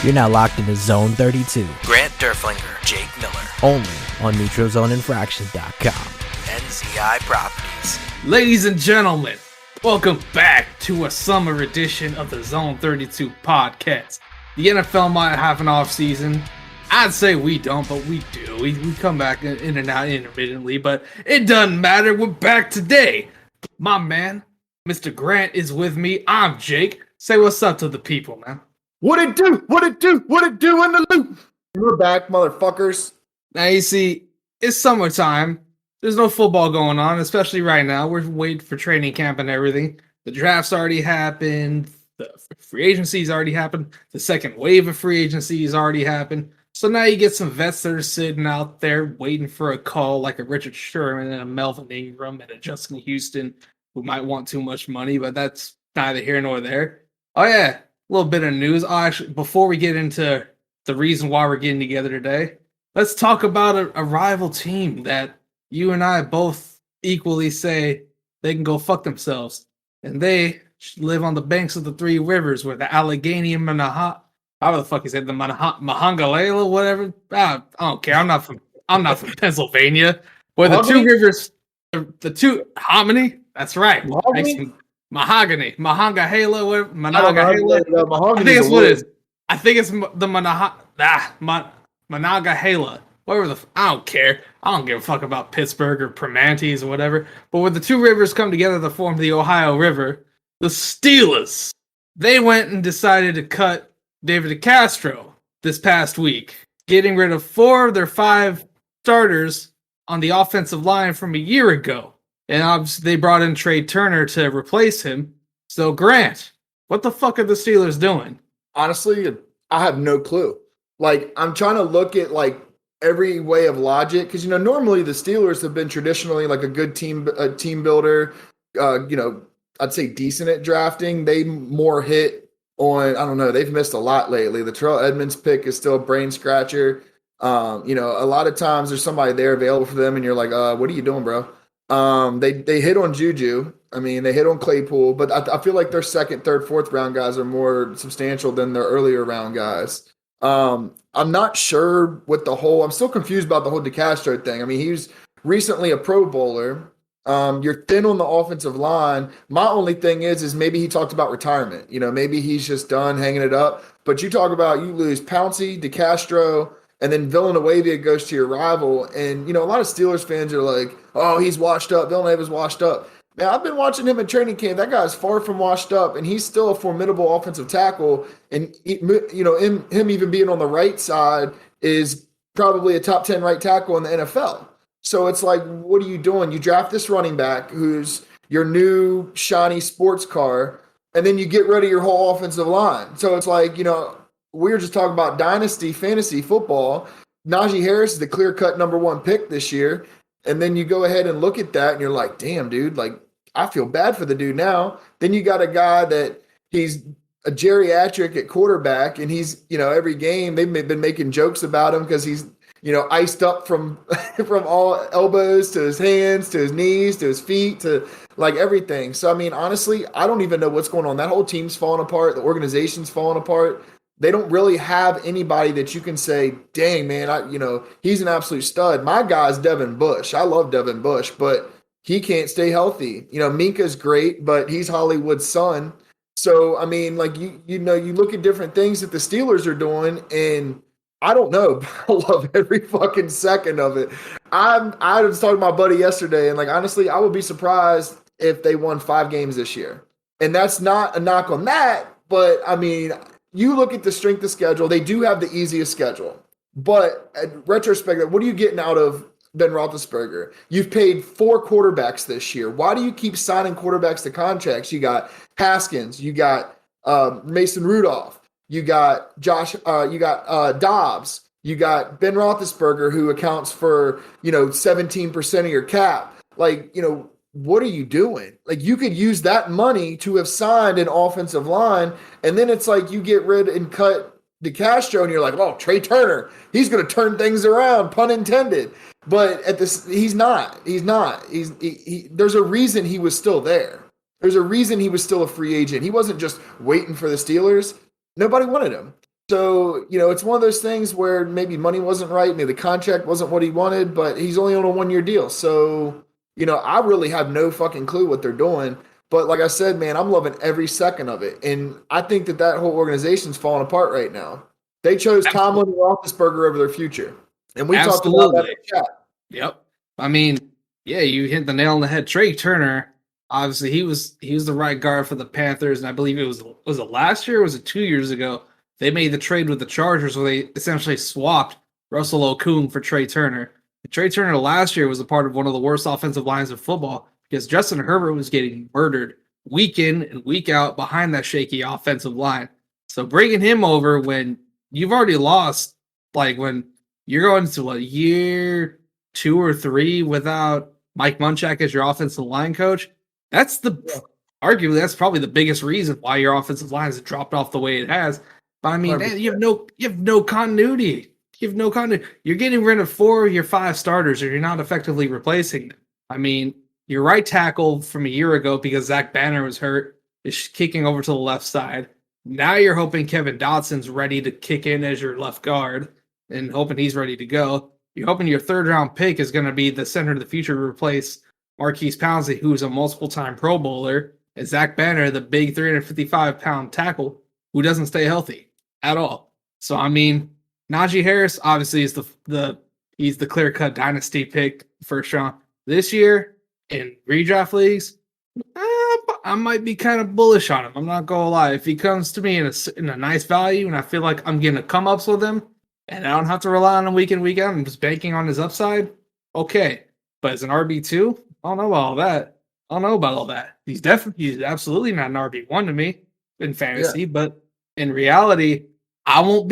You're now locked into Zone 32. Grant Durflinger, Jake Miller. Only on NeutralZoneInfractions.com. NZI Properties. Ladies and gentlemen, welcome back to a summer edition of the Zone 32 podcast. The NFL might have an offseason. I'd say we don't, but we do. We come back in and out intermittently, but it doesn't matter. We're back today. My man, Mr. Grant, is with me. I'm Jake. Say what's up to the people, man. What it do? What it do? What it do in the loop? We're back, motherfuckers. Now, you see, it's summertime. There's no football going on, especially right now. We're waiting for training camp and everything. The draft's already happened. The free agency's already happened. The second wave of free agency has already happened. So now you get some vets that are sitting out there waiting for a call, like a Richard Sherman and a Melvin Ingram and a Justin Houston, who might want too much money, but that's neither here nor there. Oh, yeah. A little bit of news. Actually, before we get into the reason why we're getting together today, let's talk about a rival team that you and I both equally say they can go fuck themselves. And they live on the banks of the three rivers where the Allegheny and how the fuck is it? The Monongahela, whatever. I don't care. I'm not from Pennsylvania. Where the two rivers, the two Hominy. That's right. Mahogany, Monongahela, whatever. Monongahela. I think it's what it is. I think it's the Monongahela. Whatever I don't care. I don't give a fuck about Pittsburgh or Primantes or whatever. But when the two rivers come together to form the Ohio River, the Steelers, they went and decided to cut David DeCastro this past week, getting rid of 4 of their 5 starters on the offensive line from a year ago. And obviously they brought in Trey Turner to replace him. So, Grant, what the fuck are the Steelers doing? Honestly, I have no clue. Like, I'm trying to look at, like, every way of logic. Because, normally the Steelers have been traditionally, like, a good team builder. I'd say decent at drafting. They more hit on, I don't know, they've missed a lot lately. The Terrell Edmonds pick is still a brain scratcher. A lot of times there's somebody there available for them, and you're like, what are you doing, bro? They hit on Juju. I mean, they hit on Claypool, but I feel like their second, third, fourth round guys are more substantial than their earlier round guys. I'm not sure what I'm still confused about the whole DeCastro thing. I mean, he was recently a Pro Bowler. You're thin on the offensive line. My only thing is maybe he talked about retirement. Maybe he's just done hanging it up. But you talk about you lose Pouncey, DeCastro, and then Villanueva goes to your rival. And, a lot of Steelers fans are like, oh, he's washed up. Villanueva's washed up. Now, I've been watching him in training camp. That guy's far from washed up, and he's still a formidable offensive tackle. And, him even being on the right side is probably a top 10 right tackle in the NFL. So it's like, what are you doing? You draft this running back who's your new shiny sports car, and then you get rid of your whole offensive line. So it's like, we were just talking about dynasty fantasy football. Najee Harris is the clear-cut number 1 pick this year. And then you go ahead and look at that, and you're like, damn, dude, like, I feel bad for the dude now. Then you got a guy that he's a geriatric at quarterback, and he's, every game they've been making jokes about him because he's, iced up from all elbows to his hands, to his knees, to his feet, to like everything. So, I mean, honestly, I don't even know what's going on. That whole team's falling apart. The organization's falling apart. They don't really have anybody that you can say, dang, man, he's an absolute stud. My guy's Devin Bush. I love Devin Bush, but he can't stay healthy. Minka's great, but he's Hollywood's son. So, I mean, like, you look at different things that the Steelers are doing, and I don't know. I love every fucking second of it. I was talking to my buddy yesterday, and, like, honestly, I would be surprised if they won 5 games this year. And that's not a knock on that, but, I mean, you look at the strength of schedule, they do have the easiest schedule. But at retrospect, what are you getting out of Ben Roethlisberger? You've paid 4 quarterbacks this year. Why do you keep signing quarterbacks to contracts? You got Haskins, you got Mason Rudolph, you got Dobbs, you got Ben Roethlisberger, who accounts for 17% of your cap. Like, what are you doing? Like, you could use that money to have signed an offensive line, and then it's like you get rid and cut DeCastro, and you're like, oh, Trey Turner, he's going to turn things around, pun intended. But he's not. There's a reason he was still there. There's a reason he was still a free agent. He wasn't just waiting for the Steelers. Nobody wanted him. So, it's one of those things where maybe money wasn't right, maybe the contract wasn't what he wanted, but he's only on a 1-year deal. So, I really have no fucking clue what they're doing. But like I said, man, I'm loving every second of it. And I think that whole organization's falling apart right now. They chose Tomlin and Roethlisberger over their future. And we talked about that in the chat. Yep. I mean, yeah, you hit the nail on the head. Trey Turner, obviously, he was the right guard for the Panthers, and I believe was it last year or was it 2 years ago? They made the trade with the Chargers where they essentially swapped Russell Okung for Trey Turner. And Trey Turner last year was a part of one of the worst offensive lines of football because Justin Herbert was getting murdered week in and week out behind that shaky offensive line. So bringing him over when you've already lost, like when you're going to a year 2 or 3 without Mike Munchak as your offensive line coach, arguably that's probably the biggest reason why your offensive line has dropped off the way it has. But I mean, man, you have no continuity. You have no continuity. You're getting rid of 4 of your 5 starters, or you're not effectively replacing them. I mean, your right tackle from a year ago because Zach Banner was hurt is kicking over to the left side. Now you're hoping Kevin Dotson's ready to kick in as your left guard and hoping he's ready to go. You're hoping your 3rd-round pick is going to be the center of the future to replace Marquise Pouncey, who's a multiple-time Pro Bowler, and Zach Banner, the big 355-pound tackle, who doesn't stay healthy at all. So, I mean, Najee Harris obviously is he's the clear-cut dynasty pick first round. This year, in redraft leagues, I might be kind of bullish on him. I'm not going to lie. If he comes to me in a nice value and I feel like I'm getting a come-ups with him, and I don't have to rely on him week in, week out. I'm just banking on his upside. Okay. But as an RB2, I don't know about all that. He's absolutely not an RB1 to me in fantasy, but in reality, I'm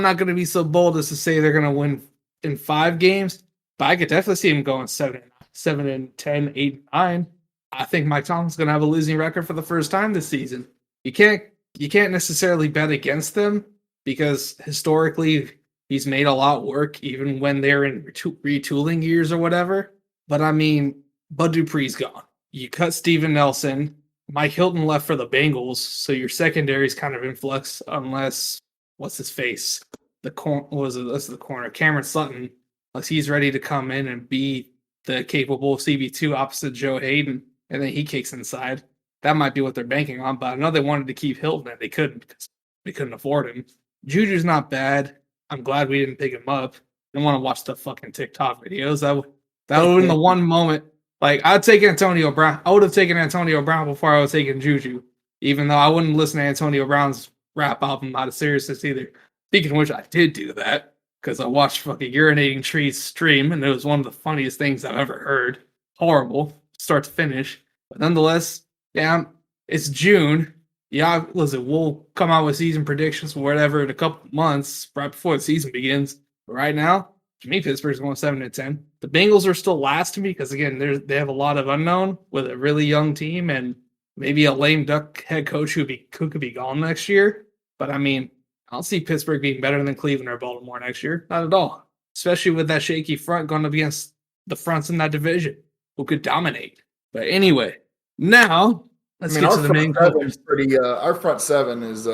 not going to be so bold as to say they're going to win in 5 games, but I could definitely see him going 7 and 10, 8 and 9. I think Mike Tomlin's going to have a losing record for the first time this season. You can't necessarily bet against them because historically he's made a lot work, even when they're in retooling years or whatever. But I mean, Bud Dupree's gone. You cut Steven Nelson. Mike Hilton left for the Bengals, so your secondary's kind of in flux unless, what's his face? The corner. Cameron Sutton, unless he's ready to come in and be the capable CB2 opposite Joe Hayden, and then he kicks inside. That might be what they're banking on, but I know they wanted to keep Hilton, and they couldn't because they couldn't afford him. Juju's not bad. I'm glad we didn't pick him up. I don't want to watch the fucking TikTok videos. That would have been the one moment. Like, I'd take Antonio Brown. I would have taken Antonio Brown before I was taking Juju, even though I wouldn't listen to Antonio Brown's rap album out of seriousness either. Speaking of which, I did do that because I watched fucking Urinating Trees stream, and it was one of the funniest things I've ever heard. Horrible, start to finish. But nonetheless, yeah, it's June. Yeah, listen, we'll come out with season predictions or whatever in a couple of months, right before the season begins. But right now, to me, Pittsburgh's going 7 and 10. The Bengals are still last to me because, again, they have a lot of unknown with a really young team and maybe a lame duck head coach who could be gone next year. But I mean, I don't see Pittsburgh being better than Cleveland or Baltimore next year. Not at all. Especially with that shaky front going up against the fronts in that division who could dominate. But anyway, now let's get to the main coach. Our front 7 is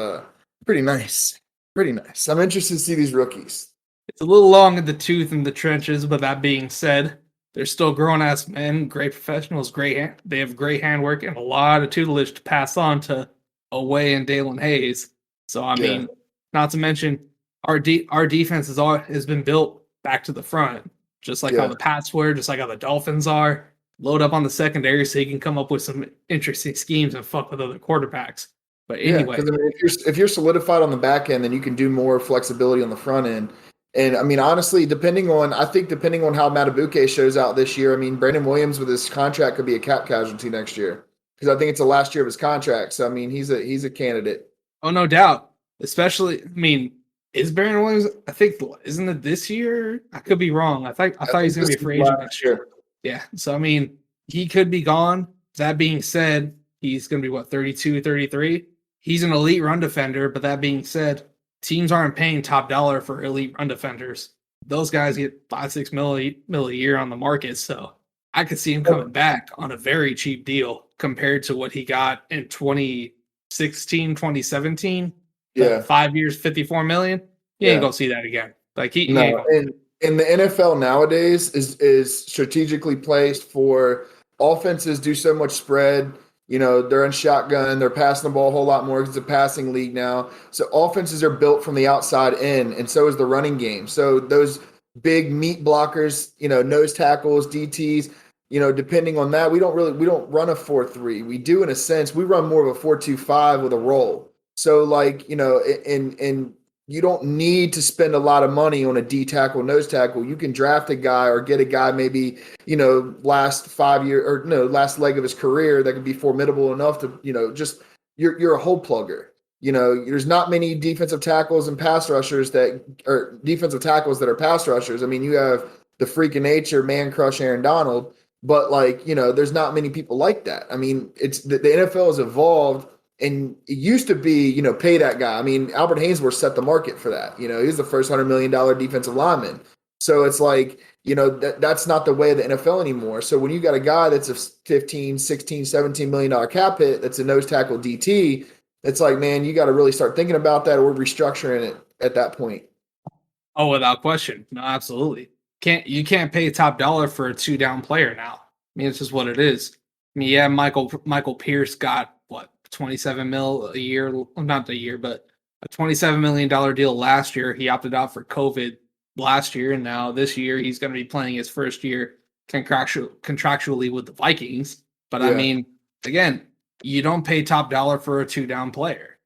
pretty nice. Pretty nice. I'm interested to see these rookies. It's a little long in the tooth in the trenches, but that being said, they're still grown-ass men, great professionals, they have great handwork and a lot of tutelage to pass on to Oweh and Dalen Hayes. So, I mean, not to mention, our defense has been built back to the front, just like how the Pats were, just like how the Dolphins are. Load up on the secondary so you can come up with some interesting schemes and fuck with other quarterbacks. But anyway. I mean, if you're solidified on the back end, then you can do more flexibility on the front end. And I mean, honestly, depending on how Matabuke shows out this year, I mean, Brandon Williams with his contract could be a cap casualty next year because I think it's the last year of his contract. So I mean, he's a candidate. Oh, no doubt. Especially, I mean, is Brandon Williams? I think isn't it this year? I could be wrong. I thought he's going to be a free agent next year. Yeah. So I mean, he could be gone. That being said, he's going to be 32, 33. He's an elite run defender. But that being said, teams aren't paying top dollar for elite run defenders. Those guys get $5-6 million a year on the market. So I could see him coming back on a very cheap deal compared to what he got in 2016, 2017. Yeah. 5 years, $54 million. You ain't gonna see that again. Like he ain't No, gonna. and the NFL nowadays is strategically placed for offenses do so much spread. You know, they're in shotgun, they're passing the ball a whole lot more because it's a passing league now. So offenses are built from the outside in, and so is the running game. So those big meat blockers, you know, nose tackles, DTs, you know, depending on that, we don't run a 4-3. We do in a sense, we run more of a 4-2-5 with a roll. So like, you know, and you don't need to spend a lot of money on a D tackle, nose tackle. You can draft a guy or get a guy maybe, you know, last 5 year or no, last leg of his career that could be formidable enough to, you know, just you're a hole plugger. You know, there's not many defensive tackles and pass rushers that or defensive tackles that are pass rushers. I mean, you have the freak of nature, man crush Aaron Donald, but like, you know, there's not many people like that. I mean, it's the NFL has evolved. And it used to be, you know, pay that guy. I mean, Albert Haynesworth set the market for that. You know, he was the first $100 million defensive lineman. So it's like, you know, that's not the way of the NFL anymore. So when you got a guy that's a 15, 16, $17 million cap hit, that's a nose tackle DT, it's like, man, you got to really start thinking about that or restructuring it at that point. Oh, without question. No, absolutely. You can't pay top dollar for a 2-down player now. I mean, it's just what it is. I mean, yeah, Michael Pierce got what, 27 mil a year, not a year, but a $27 million deal last year. He opted out for COVID last year, and now this year he's going to be playing his first year contractually with the Vikings. But Yeah. I mean, again, you don't pay top dollar for a 2-down player.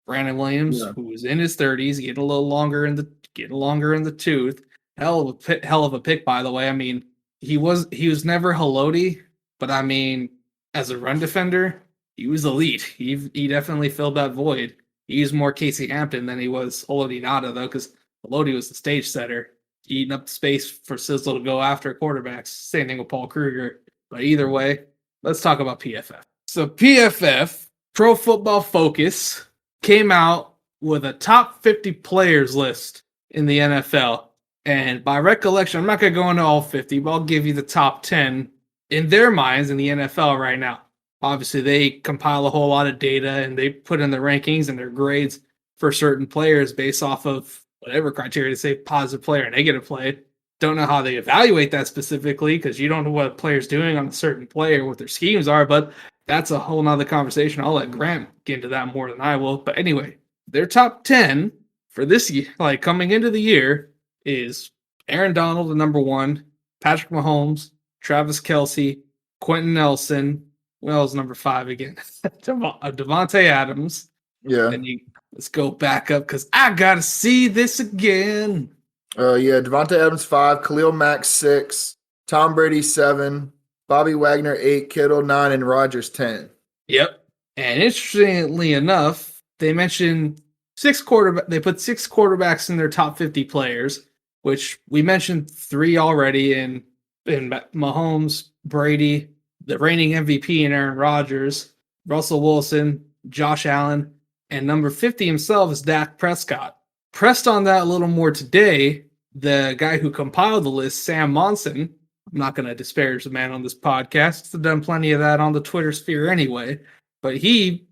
Brandon Williams, who was in his 30s, getting a little longer in the tooth. Hell of a pick, by the way. I mean, he was never Haloti, but I mean, as a run defender, he was elite. He definitely filled that void. He was more Casey Hampton than he was Haloti Ngata, though, because Haloti was the stage setter, eating up space for Sizzle to go after quarterbacks. Same thing with Paul Kruger. But either way, let's talk about PFF. So PFF, Pro Football Focus, came out with a top 50 players list in the NFL. And by recollection, I'm not going to go into all 50, but I'll give you the top 10 in their minds in the NFL right now. Obviously, they compile a whole lot of data and they put in the rankings and their grades for certain players based off of whatever criteria to say positive play or negative play. Don't know how they evaluate that specifically because you don't know what a player's doing on a certain play or what their schemes are, but that's a whole nother conversation. I'll let Grant get into that more than I will. But anyway, their top 10 for this year, like coming into the year, is Aaron Donald, the number 1, Patrick Mahomes, Travis Kelce, Quentin Nelson. Well, it's number 5 again. Devontae Adams. Yeah. And let's go back up because I gotta see this again. Yeah, Devontae Adams 5, Khalil Mack 6, Tom Brady 7, Bobby Wagner 8, Kittle 9, and Rodgers 10. Yep. And interestingly enough, they mentioned 6 quarterbacks. They put 6 quarterbacks in their top 50 players, which we mentioned 3 already in Mahomes, Brady, the reigning MVP in Aaron Rodgers, Russell Wilson, Josh Allen, and number 50 himself is Dak Prescott. Pressed on that a little more today, the guy who compiled the list, Sam Monson, I'm not going to disparage the man on this podcast. He's done plenty of that on the Twitter sphere anyway, but he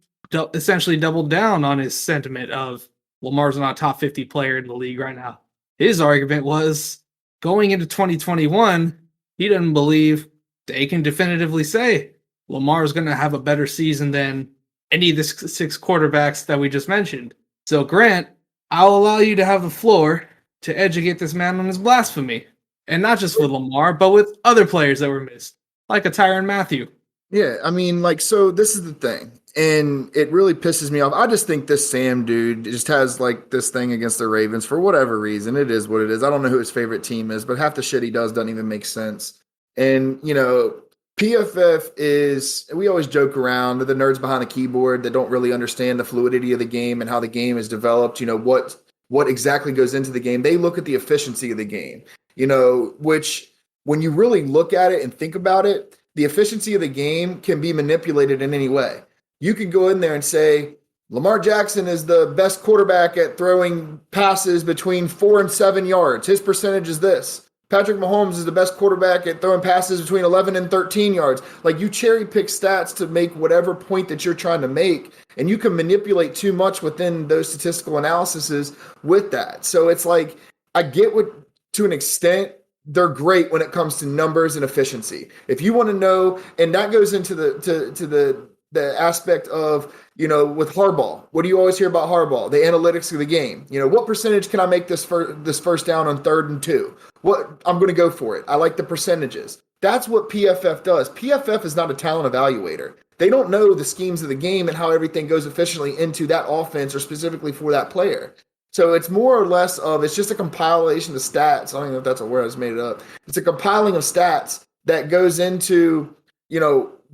essentially doubled down on his sentiment of Lamar's not a top 50 player in the league right now. His argument was going into 2021, he doesn't believe they can definitively say Lamar is going to have a better season than any of the 6 quarterbacks that we just mentioned. So, Grant, I'll allow you to have the floor to educate this man on his blasphemy. And not just with Lamar, but with other players that were missed, like a Tyrann Mathieu. Yeah, I mean, like, so this is the thing, and it really pisses me off. I just think this Sam dude just has, like, this thing against the Ravens for whatever reason. It is what it is. I don't know who his favorite team is, but half the shit he does doesn't even make sense. And, you know, PFF is, we always joke around, they're the nerds behind the keyboard that don't really understand the fluidity of the game and how the game is developed, you know, what exactly goes into the game. They look at the efficiency of the game, you know, which when you really look at it and think about it, the efficiency of the game can be manipulated in any way. You can go in there and say, Lamar Jackson is the best quarterback at throwing passes between 4 and 7 yards. His percentage is this. Patrick Mahomes is the best quarterback at throwing passes between 11 and 13 yards. Like, you cherry pick stats to make whatever point that you're trying to make, and you can manipulate too much within those statistical analyses with that. So it's like, I get what, to an extent, they're great when it comes to numbers and efficiency. If you want to know, and that goes into the aspect of, with Harbaugh, what do you always hear about Harbaugh? The analytics of the game. What percentage can I make this first down on 3rd and 2? What I'm going to go for it. I like the percentages. That's what PFF does. PFF is not a talent evaluator. They don't know the schemes of the game and how everything goes efficiently into that offense or specifically for that player. So it's more or less it's just a compilation of stats. I don't know if that's a word, I just made it up. It's a compiling of stats that goes into,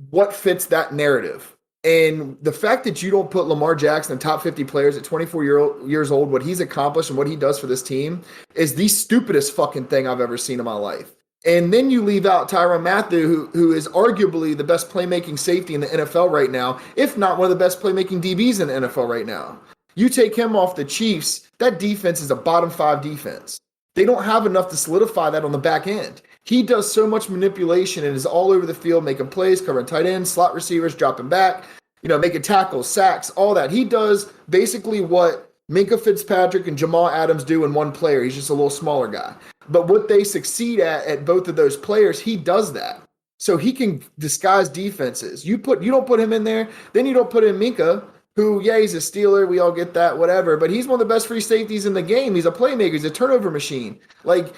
what fits that narrative. And the fact that you don't put Lamar Jackson in top 50 players at 24 years old, what he's accomplished and what he does for this team is the stupidest fucking thing I've ever seen in my life. And then you leave out Tyrann Mathieu, who is arguably the best playmaking safety in the NFL right now, if not one of the best playmaking DBs in the NFL right now. You take him off the Chiefs, that defense is a bottom 5 defense. They don't have enough to solidify that on the back end. He does so much manipulation and is all over the field, making plays, covering tight ends, slot receivers, dropping back, making tackles, sacks, all that. He does basically what Minkah Fitzpatrick and Jamal Adams do in one player. He's just a little smaller guy. But what they succeed at both of those players, he does that. So he can disguise defenses. You don't put him in there, then you don't put in Minkah, who, he's a Steeler. We all get that, whatever. But he's one of the best free safeties in the game. He's a playmaker. He's a turnover machine. Like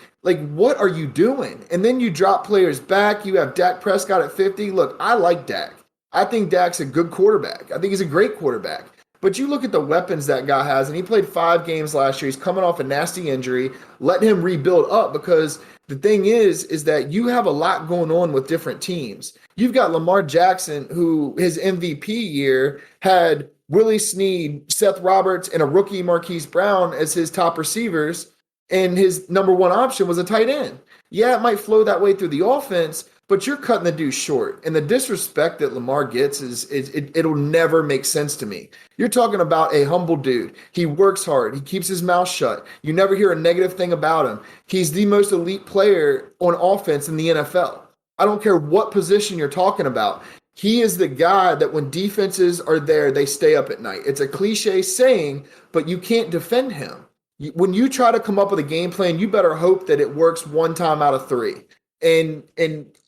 what are you doing? And then you drop players back. You have Dak Prescott at 50. Look, I like Dak. I think Dak's a good quarterback. I think he's a great quarterback. But you look at the weapons that guy has, and he played 5 games last year. He's coming off a nasty injury. Let him rebuild up, because the thing is that you have a lot going on with different teams. You've got Lamar Jackson, who his MVP year had Willie Snead, Seth Roberts, and a rookie Marquise Brown as his top receivers, and his number one option was a tight end. Yeah, it might flow that way through the offense, but you're cutting the dude short. And the disrespect that Lamar gets it'll never make sense to me. You're talking about a humble dude. He works hard. He keeps his mouth shut. You never hear a negative thing about him. He's the most elite player on offense in the NFL. I don't care what position you're talking about. He is the guy that when defenses are there, they stay up at night. It's a cliche saying, but you can't defend him. When you try to come up with a game plan, you better hope that it works 1 time out of 3. And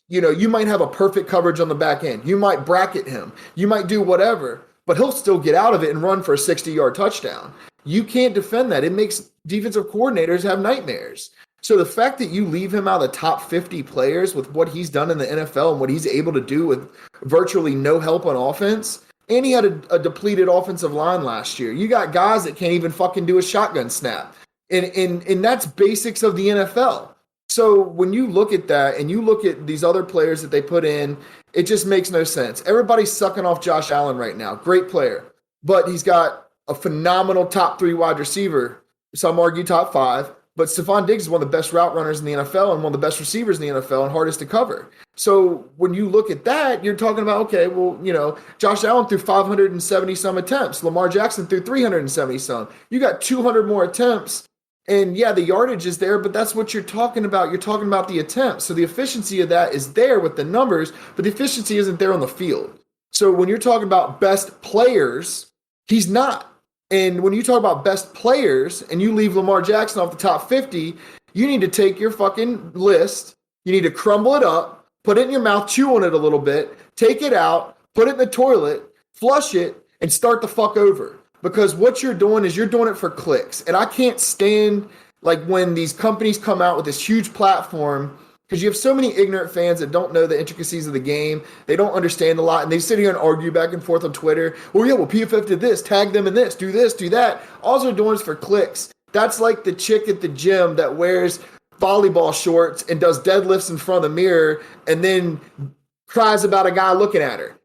you might have a perfect coverage on the back end. You might bracket him. You might do whatever, but he'll still get out of it and run for a 60-yard touchdown. You can't defend that. It makes defensive coordinators have nightmares. So the fact that you leave him out of the top 50 players with what he's done in the NFL and what he's able to do with virtually no help on offense, and he had a depleted offensive line last year. You got guys that can't even fucking do a shotgun snap. And that's basics of the NFL. So when you look at that and you look at these other players that they put in, it just makes no sense. Everybody's sucking off Josh Allen right now. Great player. But he's got a phenomenal top 3 wide receiver. Some argue top 5. But Stephon Diggs is one of the best route runners in the NFL and one of the best receivers in the NFL and hardest to cover. So when you look at that, you're talking about, okay, well, Josh Allen threw 570 some attempts. Lamar Jackson threw 370 some. You got 200 more attempts. And yeah, the yardage is there, but that's what you're talking about. You're talking about the attempts. So the efficiency of that is there with the numbers, but the efficiency isn't there on the field. So when you're talking about best players, he's not. And when you talk about best players and you leave Lamar Jackson off the top 50, you need to take your fucking list. You need to crumble it up, put it in your mouth, chew on it a little bit, take it out, put it in the toilet, flush it, and start the fuck over. Because what you're doing is you're doing it for clicks. And I can't stand when these companies come out with this huge platform, because you have so many ignorant fans that don't know the intricacies of the game. They don't understand a lot. And they sit here and argue back and forth on Twitter. PFF did this, tag them in this, do that. All they're doing is for clicks. That's like the chick at the gym that wears volleyball shorts and does deadlifts in front of the mirror and then cries about a guy looking at her.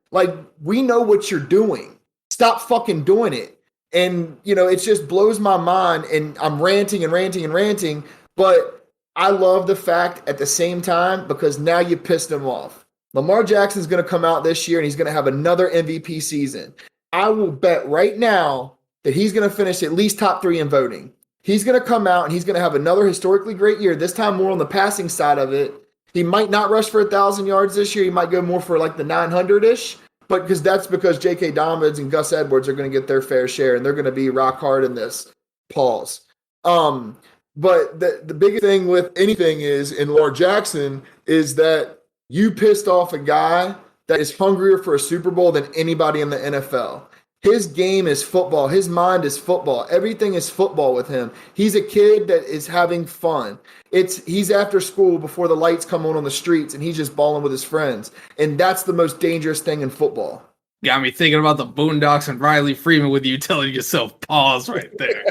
We know what you're doing. Stop fucking doing it. And, it just blows my mind. And I'm ranting, but I love the fact at the same time, because now you pissed him off. Lamar Jackson's going to come out this year and he's going to have another MVP season. I will bet right now that he's going to finish at least top 3 in voting. He's going to come out and he's going to have another historically great year, this time more on the passing side of it. He might not rush for 1,000 yards this year. He might go more for like the 900-ish, but because J.K. Dobbins and Gus Edwards are going to get their fair share, and they're going to be rock hard in this. Pause. But the biggest thing with anything is in Lamar Jackson is that you pissed off a guy that is hungrier for a Super Bowl than anybody in the NFL. His game is football. His mind is football. Everything is football with him. He's a kid that is having fun. He's after school before the lights come on the streets, and he's just balling with his friends. And that's the most dangerous thing in football. Got me thinking about the Boondocks and Riley Freeman with you telling yourself pause right there.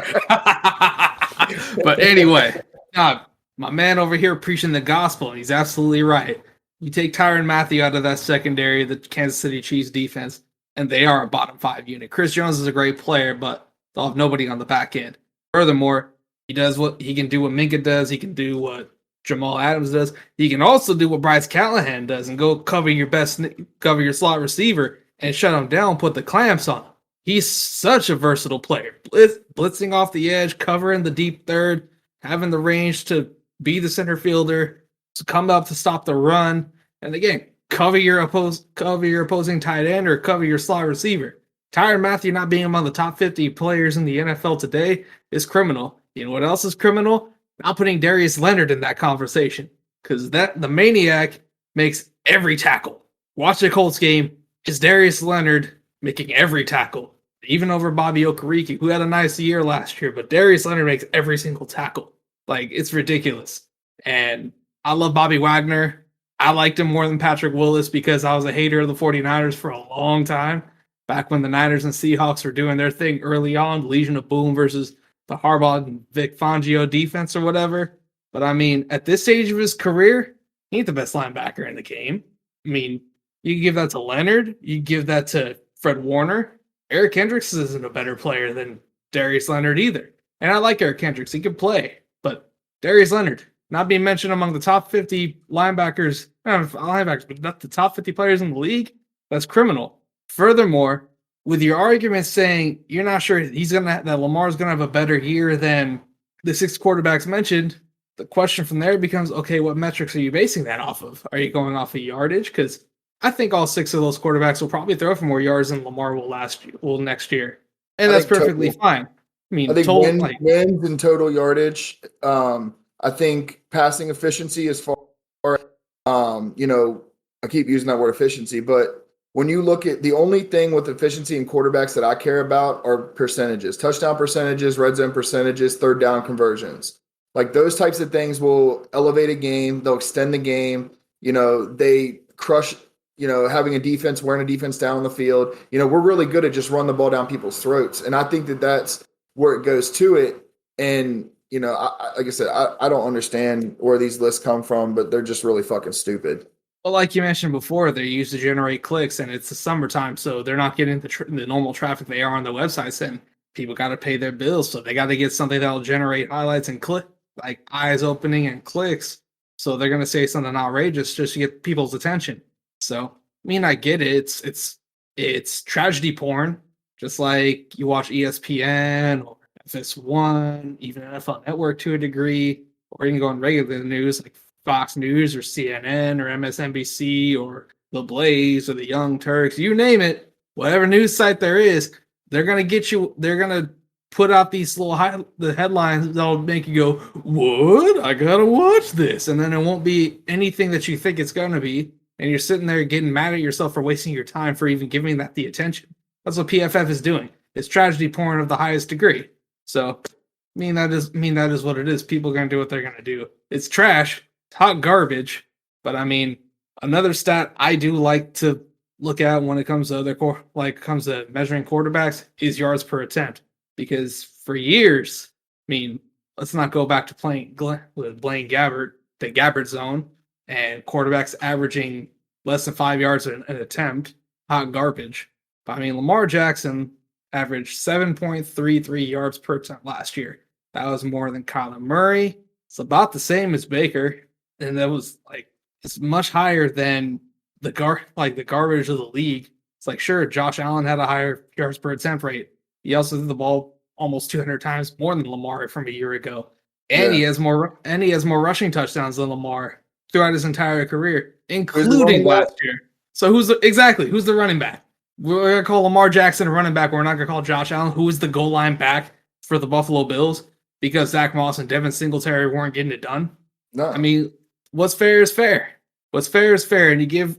But anyway, my man over here preaching the gospel, and he's absolutely right. You take Tyrann Mathieu out of that secondary, the Kansas City Chiefs defense, and they are a bottom 5 unit. Chris Jones is a great player, but they'll have nobody on the back end. Furthermore, he does what he can do what Minka does. He can do what Jamal Adams does. He can also do what Bryce Callahan does and go cover your slot receiver and shut him down, put the clamps on him. He's such a versatile player. Blitzing off the edge, covering the deep third, having the range to be the center fielder, to come up to stop the run, and again, cover your opposing tight end or cover your slot receiver. Tyrann Mathieu not being among the top 50 players in the NFL today is criminal. You know what else is criminal? Not putting Darius Leonard in that conversation, because the maniac makes every tackle. Watch the Colts game. It's Darius Leonard making every tackle, even over Bobby Okereke, who had a nice year last year, but Darius Leonard makes every single tackle. Like, it's ridiculous. And I love Bobby Wagner. I liked him more than Patrick Willis because I was a hater of the 49ers for a long time. Back when the Niners and Seahawks were doing their thing early on, Legion of Boom versus the Harbaugh and Vic Fangio defense or whatever. But I mean, at this stage of his career, he ain't the best linebacker in the game. I mean, you can give that to Leonard. You give that to Fred Warner. Eric Kendricks isn't a better player than Darius Leonard either. And I like Eric Kendricks. He can play. But Darius Leonard, not being mentioned among the top 50 linebackers, but not the top 50 players in the league, that's criminal. Furthermore, with your argument saying you're not sure that Lamar's going to have a better year than the 6 quarterbacks mentioned, the question from there becomes, okay, what metrics are you basing that off of? Are you going off of yardage? Because I think all 6 of those quarterbacks will probably throw for more yards than Lamar will next year. And that's perfectly fine. I mean, I think wins and total yardage. I think passing efficiency is far, I keep using that word efficiency, but when you look at the only thing with efficiency in quarterbacks that I care about are percentages, touchdown percentages, red zone percentages, third down conversions. Like those types of things will elevate a game. They'll extend the game. They crush, having a defense, wearing a defense down on the field. We're really good at just run the ball down people's throats. And I think that that's where it goes to it. And, like I said, I don't understand where these lists come from, but they're just really fucking stupid. Well, like you mentioned before, they're used to generate clicks, and it's the summertime, so they're not getting the normal traffic they are on the websites, and people got to pay their bills, so they got to get something that'll generate highlights and like eyes opening and clicks. So they're going to say something outrageous just to get people's attention. So, I mean, I get it. It's tragedy porn, just like you watch ESPN or FS1, even NFL Network to a degree, or you can go on regular news like Fox News or CNN or MSNBC or The Blaze or the Young Turks, you name it, whatever news site there is, they're going to get you, they're going to put out these the headlines that'll make you go, what? I got to watch this. And then it won't be anything that you think it's going to be. And you're sitting there getting mad at yourself for wasting your time for even giving that the attention. That's what PFF is doing. It's tragedy porn of the highest degree. So, that is what it is. People are going to do what they're going to do. It's trash. Hot garbage, but I mean, another stat I do like to look at when it comes to measuring quarterbacks is yards per attempt, because for years, let's not go back to playing with Blaine Gabbert, the Gabbert zone, and quarterbacks averaging less than 5 yards an attempt, hot garbage. But Lamar Jackson averaged 7.33 yards per attempt last year. That was more than Kyler Murray. It's about the same as Baker. And that was it's much higher than the garbage of the league. It's sure, Josh Allen had a higher yards per attempt rate. He also threw the ball almost 200 times more than Lamar from a year ago. And Yeah. he has more rushing touchdowns than Lamar throughout his entire career, running including back? last year. So who's the running back? We're gonna call Lamar Jackson a running back. We're not gonna call Josh Allen, who is the goal line back for the Buffalo Bills, because Zach Moss and Devin Singletary weren't getting it done. No. I mean, what's fair is fair. What's fair is fair. And you give,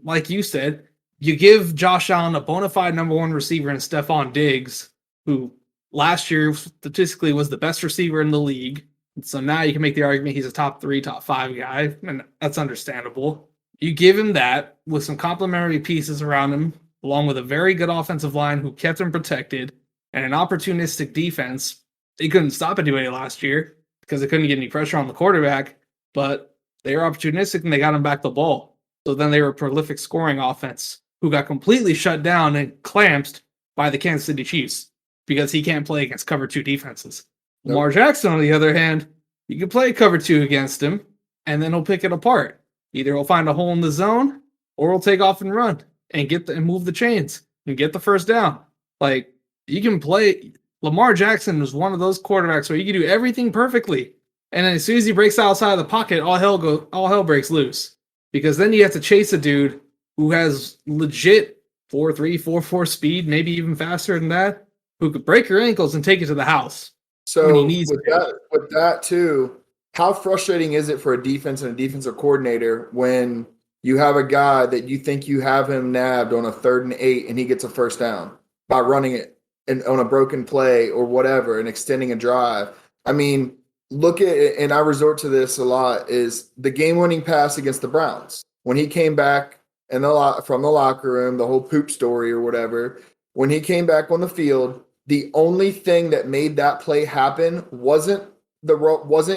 like you said, you give Josh Allen a bona fide number one receiver in Stephon Diggs, who last year statistically was the best receiver in the league. So now you can make the argument he's a top 3, top 5 guy, and that's understandable. You give him that with some complementary pieces around him, along with a very good offensive line who kept him protected, and an opportunistic defense. They couldn't stop anybody last year because they couldn't get any pressure on the quarterback, but they were opportunistic and they got him back the ball. So then they were a prolific scoring offense who got completely shut down and clamped by the Kansas City Chiefs because he can't play against cover 2 defenses. Nope. Lamar Jackson, on the other hand, you can play cover 2 against him, and then he'll pick it apart. Either he'll find a hole in the zone, or he'll take off and run and and move the chains and get the first down. Like, you can play. Lamar Jackson is one of those quarterbacks where you can do everything perfectly, and then as soon as he breaks outside of the pocket, all hell breaks loose. Because then you have to chase a dude who has legit 4.3, 4.4 speed, maybe even faster than that, who could break your ankles and take you to the house. So when he needs with that too, how frustrating is it for a defense and a defensive coordinator when you have a guy that you think you have him nabbed on a 3rd and 8 and he gets a first down by running it and on a broken play or whatever and extending a drive? I mean, look at it, and I resort to this a lot, is the game-winning pass against the Browns. When he came back from the locker room, the whole poop story or whatever, when he came back on the field, the only thing that made that play happen wasn't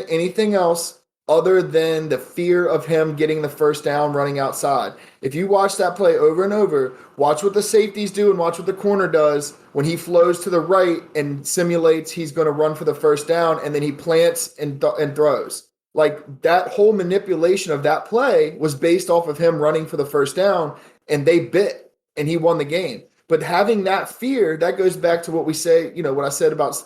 anything else other than the fear of him getting the first down running outside. If you watch that play over and over, watch what the safeties do and watch what the corner does when he flows to the right and simulates he's going to run for the first down, and then he plants and throws. Like, that whole manipulation of that play was based off of him running for the first down, and they bit, and he won the game. But having that fear, that goes back to what we say, what I said about,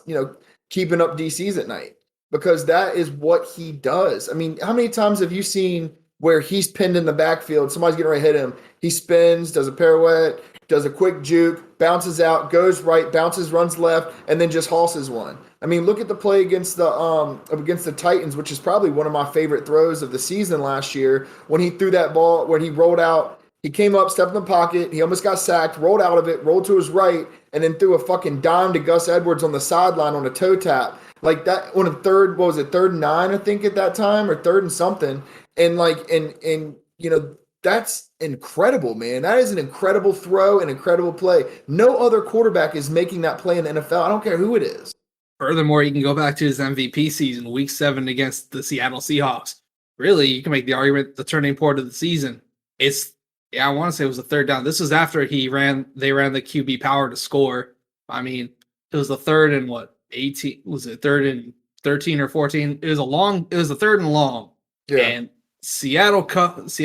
keeping up DCs at night, because that is what he does. I mean, how many times have you seen where he's pinned in the backfield, somebody's getting ready to hit him, he spins, does a pirouette, does a quick juke, bounces out, goes right, bounces, runs left, and then just hauls one? I mean, look at the play against the Titans, which is probably one of my favorite throws of the season last year, when he threw that ball, when he rolled out. He came up, stepped in the pocket. He almost got sacked, rolled out of it, rolled to his right, and then threw a fucking dime to Gus Edwards on the sideline on a toe tap. Like that on a 3rd and 9, I think, at that time, or 3rd and something. And that's incredible, man. That is an incredible throw, an incredible play. No other quarterback is making that play in the NFL. I don't care who it is. Furthermore, you can go back to his MVP season, Week 7 against the Seattle Seahawks. Really, you can make the argument the turning point of the season. I want to say it was the 3rd down. This was after they ran the QB power to score. I mean, it was the 3rd and 18? Was it 3rd and 13 or 14? It was the 3rd and long. Yeah. And Seattle covers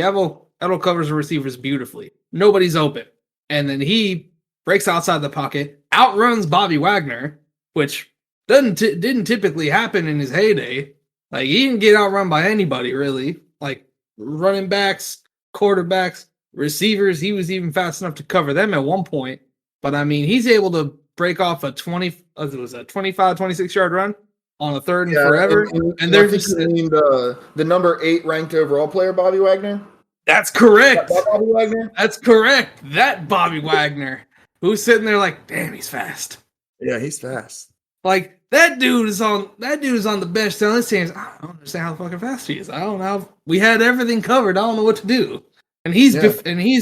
the receivers beautifully. Nobody's open. And then he breaks outside the pocket, outruns Bobby Wagner, which didn't typically happen in his heyday. Like, he didn't get outrun by anybody, really. Like, running backs, quarterbacks, receivers, he was even fast enough to cover them at one point. But I mean, he's able to break off a 25, 26-yard run on a 3rd and forever. And there's the number 8 ranked overall player, Bobby Wagner. That's correct. Bobby Wagner. That's correct. That Bobby Wagner, who's sitting there like, damn, he's fast. Yeah, he's fast. Like, that dude is on the bench telling his teams, I don't understand how fucking fast he is. I don't know. We had everything covered. I don't know what to do. And he's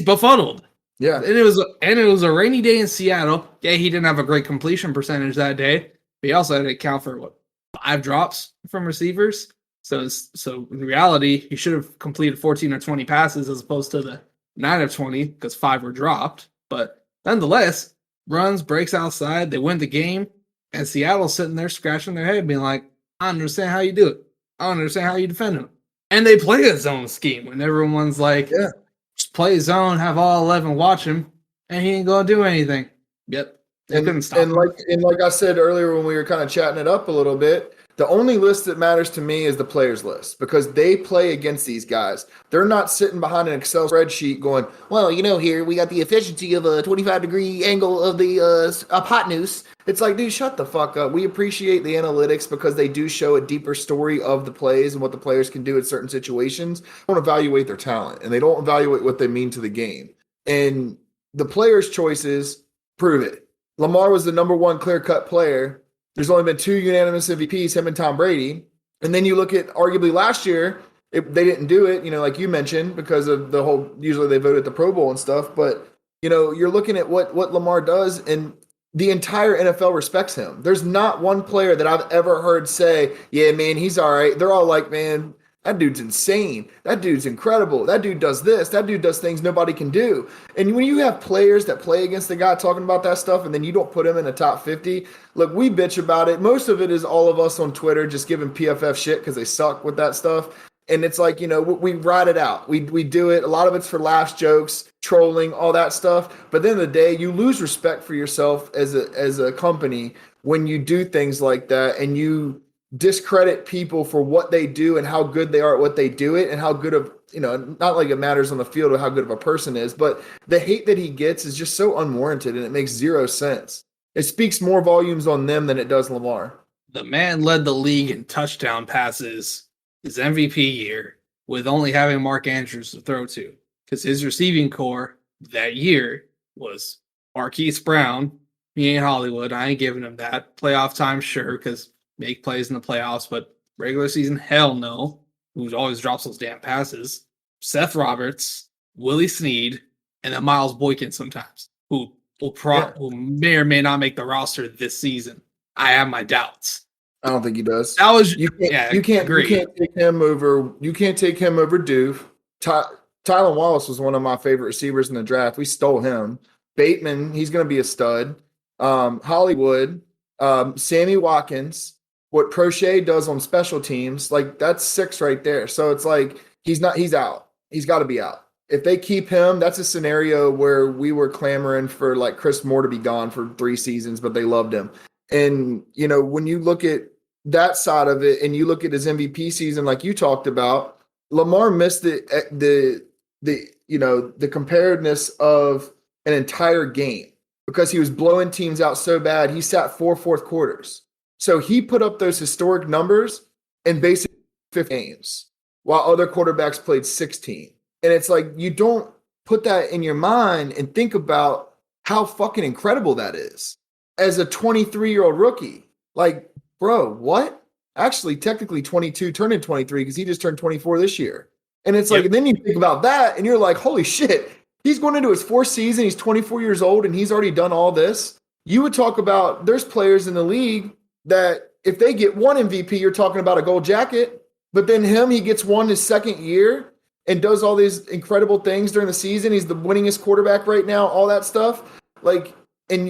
befuddled. Yeah. And it was a rainy day in Seattle. Yeah, he didn't have a great completion percentage that day, but he also had to account for 5 drops from receivers. So in reality, he should have completed 14 or 20 passes as opposed to the 9 of 20 because 5 were dropped. But nonetheless, runs, breaks outside, they win the game, and Seattle's sitting there scratching their head, being like, I don't understand how you do it. I don't understand how you defend him. And they play a zone scheme when everyone's like, just play zone, have all 11 watch him, and he ain't going to do anything. Yep. They couldn't stop him. Like I said earlier when we were kind of chatting it up a little bit, the only list that matters to me is the players list because they play against these guys. They're not sitting behind an Excel spreadsheet going, well, here we got the efficiency of a 25-degree angle of the hypotenuse. It's like, dude, shut the fuck up. We appreciate the analytics because they do show a deeper story of the plays and what the players can do in certain situations. They don't evaluate their talent and they don't evaluate what they mean to the game. And the players' choices prove it. Lamar was the number one clear-cut player. There's only been 2 unanimous MVPs, him and Tom Brady. And then you look at arguably last year, they didn't do it, like you mentioned, because of the whole, usually they vote at the Pro Bowl and stuff. But, you're looking at what Lamar does, and the entire NFL respects him. There's not one player that I've ever heard say, yeah, man, he's all right. They're all like, man, that dude's insane. That dude's incredible. That dude does this. That dude does things nobody can do. And when you have players that play against the guy talking about that stuff and then you don't put him in the top 50, look, we bitch about it. Most of it is all of us on Twitter just giving PFF shit because they suck with that stuff. And it's like, we ride it out. We do it. A lot of it's for laughs, jokes, trolling, all that stuff. But at the end of the day, you lose respect for yourself as a company when you do things like that and you discredit people for what they do and how good they are at what they do it and how good of, not like it matters on the field or how good of a person is, but the hate that he gets is just so unwarranted and it makes zero sense. It speaks more volumes on them than it does Lamar. The man led the league in touchdown passes his MVP year with only having Mark Andrews to throw to because his receiving core that year was Marquise Brown. He ain't Hollywood. I ain't giving him that. Playoff time, sure, because make plays in the playoffs, but regular season, hell no. Who always drops those damn passes. Seth Roberts, Willie Snead, and then Miles Boykin sometimes, who may or may not make the roster this season. I have my doubts. I don't think he does. That was you can't take him over Doof. Tylan Wallace was one of my favorite receivers in the draft. We stole him. Bateman, he's going to be a stud. Hollywood, Sammy Watkins. What Prochet does on special teams, like that's 6 right there. So it's like he's out. He's got to be out. If they keep him, that's a scenario where we were clamoring for like Chris Moore to be gone for 3 seasons, but they loved him. And when you look at that side of it and you look at his MVP season, like you talked about, Lamar missed the comparedness of an entire game because he was blowing teams out so bad. He sat 4 fourth quarters. So he put up those historic numbers in basically 50 games while other quarterbacks played 16. And it's like, you don't put that in your mind and think about how fucking incredible that is as a 23-year-old rookie. Like, bro, what? Actually, technically 22, turning 23 because he just turned 24 this year. And it's like, and then you think about that and you're like, holy shit, he's going into his 4th season. He's 24 years old and he's already done all this. You would talk about there's players in the league that if they get one MVP, you're talking about a gold jacket. But then he gets one his 2nd year and does all these incredible things during the season. He's the winningest quarterback right now, all that stuff. Like, and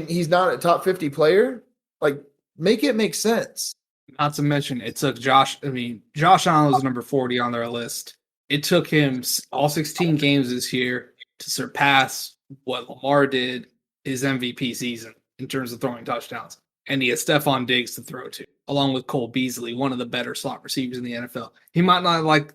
he's not a top 50 player. Like, make it make sense. Not to mention, it took Josh Allen was number 40 on their list. It took him all 16 games this year to surpass what Lamar did his MVP season in terms of throwing touchdowns. And he has Stephon Diggs to throw to, along with Cole Beasley, one of the better slot receivers in the NFL. He might not like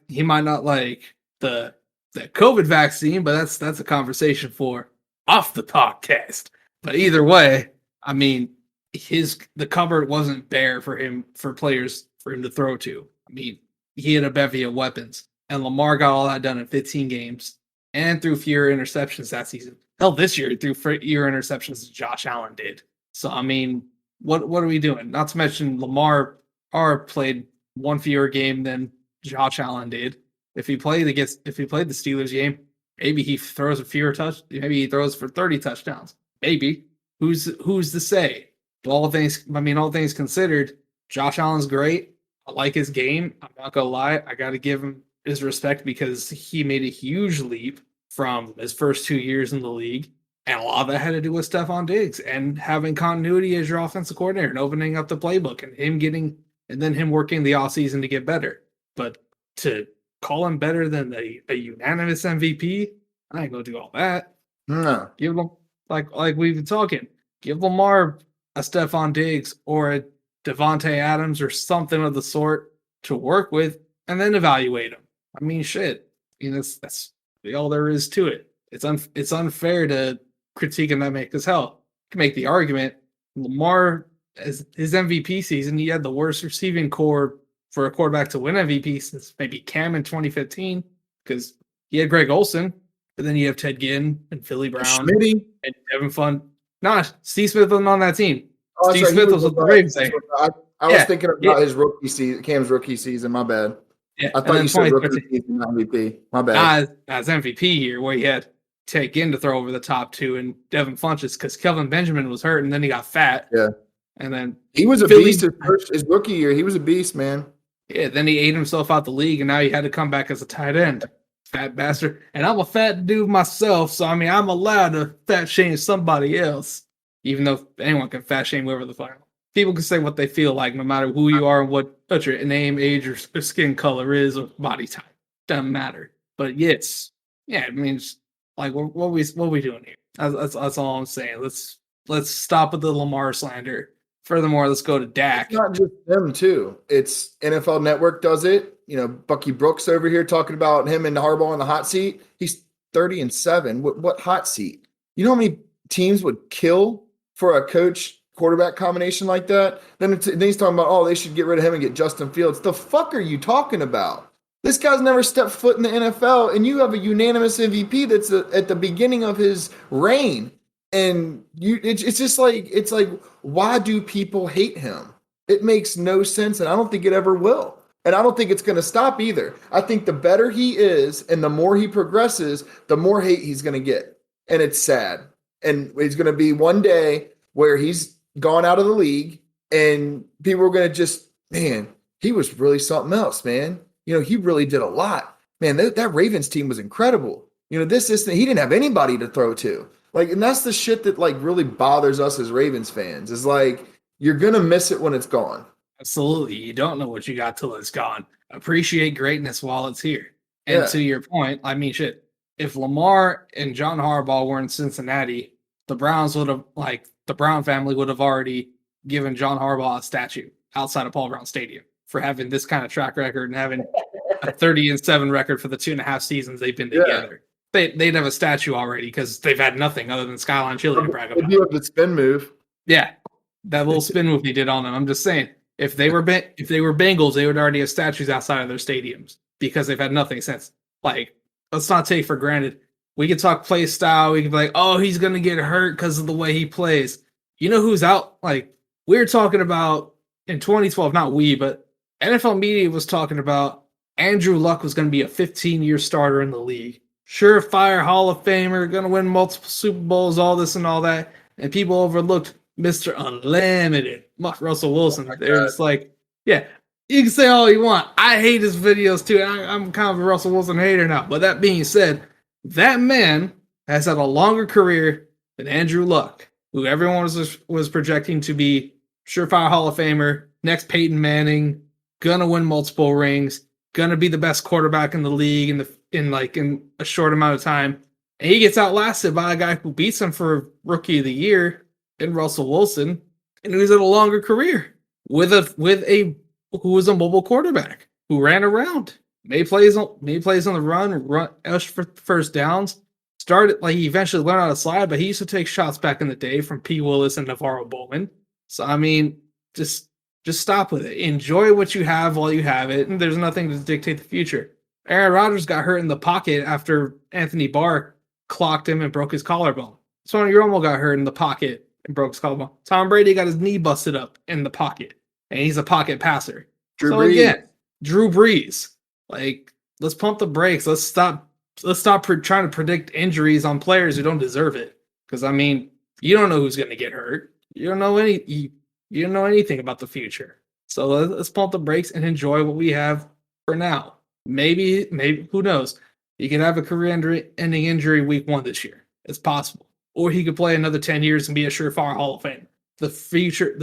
the COVID vaccine, but that's a conversation for off the podcast. But either way, I mean, the cupboard wasn't bare for players for him to throw to. I mean, he had a bevy of weapons, and Lamar got all that done in 15 games and threw fewer interceptions that season. Hell, this year he threw fewer interceptions than Josh Allen did. So I mean, what are we doing? Not to mention Lamar played one fewer game than Josh Allen did. If he played the Steelers game, maybe he throws maybe he throws for 30 touchdowns. Maybe. Who's to say? All things considered, Josh Allen's great. I like his game. I'm not gonna lie. I gotta give him his respect because he made a huge leap from his first 2 years in the league. And a lot of that had to do with Stephon Diggs and having continuity as your offensive coordinator and opening up the playbook and him working the offseason to get better. But to call him better than a unanimous MVP, I ain't gonna do all that. No. Give him like we've been talking. Give Lamar a Stephon Diggs or a Devontae Adams or something of the sort to work with, and then evaluate him. I mean, shit. That's all there is to it. It's unfair to critique him that way, because hell, you can make the argument Lamar, as his MVP season, he had the worst receiving core for a quarterback to win MVP since maybe Cam in 2015, because he had Greg Olsen, but then you have Ted Ginn and Philly Brown Schmitty. and Devin Fun. Nah, Steve Smith wasn't on that team. Oh, Steve sorry, Smith was with the Ravens. I was thinking about his rookie season, Cam's rookie season. My bad. Yeah, I thought you said rookie season MVP. My bad. As MVP year, where he had Ted Ginn to throw over the top two and Devin Funchess, because Kelvin Benjamin was hurt and then he got fat. Yeah. And then he was a beast his rookie year. He was a beast, man. Yeah, then he ate himself out the league, and now he had to come back as a tight end. Fat bastard. And I'm a fat dude myself, so I mean, I'm allowed to fat shame somebody else, even though anyone can fat shame whoever the fuck. People can say what they feel like, no matter who you are and what your name, age, or skin color is, or body type. Doesn't matter. But yes, yeah, it means like what we doing here? That's all I'm saying. Let's stop with the Lamar slander. Furthermore, let's go to Dak. It's not just them, too. It's NFL Network does it. You know, Bucky Brooks over here talking about him and Harbaugh in the hot seat. He's 30-7. What hot seat? You know how many teams would kill for a coach-quarterback combination like that? Then he's talking about, oh, they should get rid of him and get Justin Fields. The fuck are you talking about? This guy's never stepped foot in the NFL, and you have a unanimous MVP that's at the beginning of his reign. And it's just like, it's like, why do people hate him? It makes no sense, and I don't think it ever will. And I don't think it's going to stop either. I think the better he is and the more he progresses, the more hate he's going to get. And it's sad. And it's going to be one day where he's gone out of the league and people are going to just, man, he was really something else, man. You know, he really did a lot. Man, that Ravens team was incredible. You know, he didn't have anybody to throw to. Like, and that's the shit that like really bothers us as Ravens fans, is like, you're going to miss it when it's gone. Absolutely. You don't know what you got till it's gone. Appreciate greatness while it's here. And to your point, I mean, shit, if Lamar and John Harbaugh were in Cincinnati, the Brown family would have already given John Harbaugh a statue outside of Paul Brown Stadium for having this kind of track record and having a 30-7 record for the 2.5 seasons they've been together. They'd have a statue already because they've had nothing other than Skyline Chili to brag about. They do have the spin move. Yeah, that little spin move he did on them. I'm just saying, if they were Bengals, they would already have statues outside of their stadiums because they've had nothing since. Like, let's not take for granted. We can talk play style. We can be like, oh, he's gonna get hurt because of the way he plays. You know who's out? Like, we're talking about in 2012, not we, but NFL media was talking about Andrew Luck was going to be a 15-year starter in the league. Surefire Hall of Famer, going to win multiple Super Bowls, all this and all that. And people overlooked Mr. Unlimited, Russell Wilson. They're just like, yeah, you can say all you want. I hate his videos too. I'm kind of a Russell Wilson hater now. But that being said, that man has had a longer career than Andrew Luck, who everyone was projecting to be Surefire Hall of Famer, next Peyton Manning, gonna win multiple rings, gonna be the best quarterback in the league in a short amount of time. And he gets outlasted by a guy who beats him for Rookie of the Year in Russell Wilson, and who's had a longer career with a who was a mobile quarterback who ran around, made plays on the run for first downs. He eventually learned how to slide, but he used to take shots back in the day from P. Willis and Navarro Bowman. So I mean, just stop with it. Enjoy what you have while you have it, and there's nothing to dictate the future. Aaron Rodgers got hurt in the pocket after Anthony Barr clocked him and broke his collarbone. Tony Romo got hurt in the pocket and broke his collarbone. Tom Brady got his knee busted up in the pocket, and he's a pocket passer. Drew Brees. Like, let's pump the brakes. Let's stop trying to predict injuries on players who don't deserve it. Because I mean, you don't know who's going to get hurt. You don't know anything about the future. So let's pump the brakes and enjoy what we have for now. Maybe who knows? He could have a career-ending injury week 1 this year. It's possible. Or he could play another 10 years and be a surefire Hall of Famer. The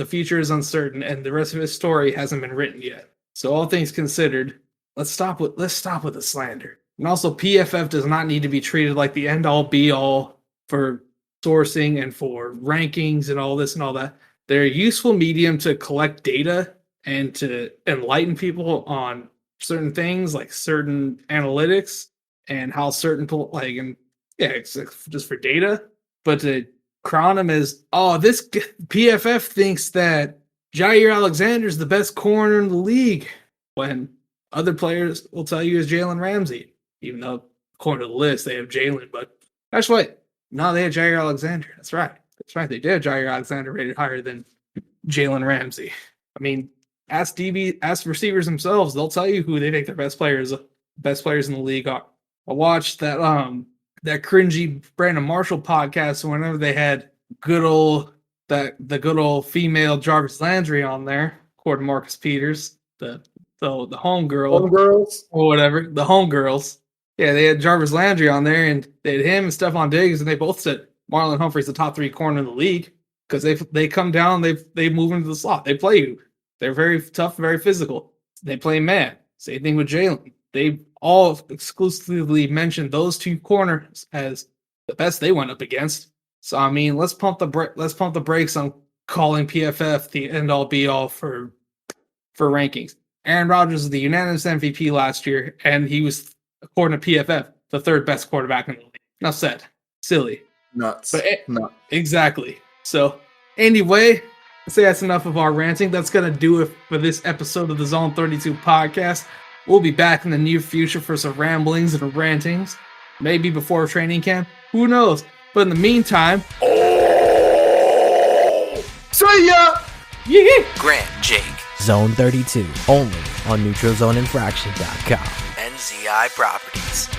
future is uncertain, and the rest of his story hasn't been written yet. So all things considered, let's stop with the slander. And also, PFF does not need to be treated like the end-all be-all for sourcing and for rankings and all this and all that. They're a useful medium to collect data and to enlighten people on certain things like certain analytics and how certain it's just for data. But to crown him as this PFF thinks that Jair Alexander is the best corner in the league, when other players will tell you is Jalen Ramsey, even though according to the list they have Jalen. But actually, no, they had Jair Alexander. That's right. They did have Jair Alexander rated higher than Jalen Ramsey. I mean, ask receivers themselves. They'll tell you who they think their best players in the league are. I watched that cringy Brandon Marshall podcast whenever they had the good old female Jarvis Landry on there, according to Marcus Peters, the homegirls or whatever, the homegirls. Yeah, they had Jarvis Landry on there, and they had him and Stephon Diggs, and they both said Marlon Humphrey's the top 3 corner in the league because they come down, they move into the slot, they play you. They're very tough, very physical. They play man. Same thing with Jalen. They all exclusively mentioned those 2 corners as the best they went up against. So I mean, let's pump the brakes on calling PFF the end all be all for rankings. Aaron Rodgers was the unanimous MVP last year, and he was, according to PFF, the 3rd best quarterback in the league. Enough said. Silly. Nuts. But exactly. So anyway, I'd say that's enough of our ranting. That's going to do it for this episode of the Zone 32 podcast. We'll be back in the near future for some ramblings and rantings. Maybe before training camp. Who knows? But in the meantime... See ya! Yeah. Grant, Jake, Zone 32, only on NeutralZoneInfraction.com. NZI Properties.